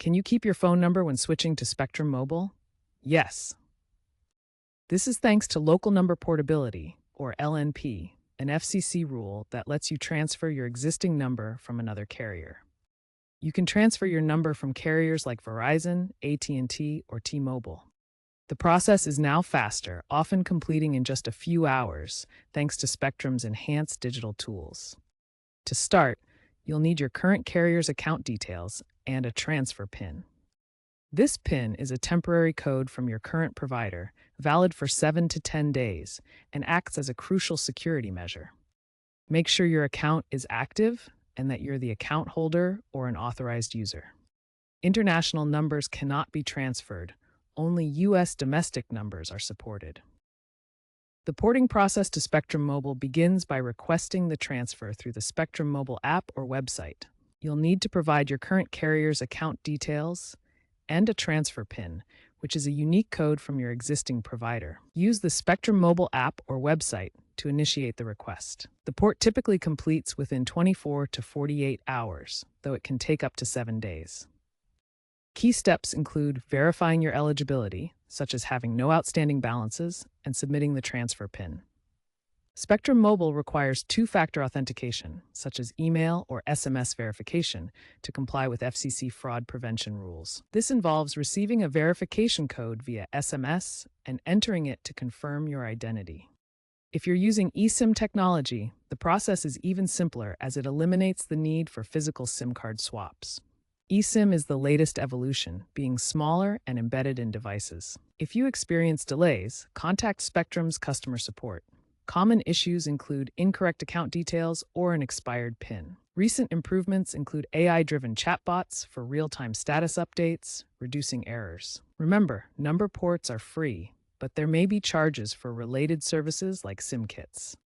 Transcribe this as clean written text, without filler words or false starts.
Can you keep your phone number when switching to Spectrum Mobile? Yes. This is thanks to Local Number Portability, or LNP, an FCC rule that lets you transfer your existing number from another carrier. You can transfer your number from carriers like Verizon, AT&T, or T-Mobile. The process is now faster, often completing in just a few hours, thanks to Spectrum's enhanced digital tools. To start, you'll need your current carrier's account details and a transfer PIN. This PIN is a temporary code from your current provider, valid for 7 to 10 days, and acts as a crucial security measure. Make sure your account is active and that you're the account holder or an authorized user. International numbers cannot be transferred. Only U.S. domestic numbers are supported. The porting process to Spectrum Mobile begins by requesting the transfer through the Spectrum Mobile app or website. You'll need to provide your current carrier's account details and a transfer PIN, which is a unique code from your existing provider. Use the Spectrum Mobile app or website to initiate the request. The port typically completes within 24 to 48 hours, though it can take up to 7 days. Key steps include verifying your eligibility, such as having no outstanding balances, and submitting the transfer PIN. Spectrum Mobile requires two-factor authentication, such as email or SMS verification, to comply with FCC fraud prevention rules. This involves receiving a verification code via SMS and entering it to confirm your identity. If you're using eSIM technology, the process is even simpler as it eliminates the need for physical SIM card swaps. eSIM is the latest evolution, being smaller and embedded in devices. If you experience delays, contact Spectrum's customer support. Common issues include incorrect account details or an expired PIN. Recent improvements include AI-driven chatbots for real-time status updates, reducing errors. Remember, number ports are free, but there may be charges for related services like SIM kits.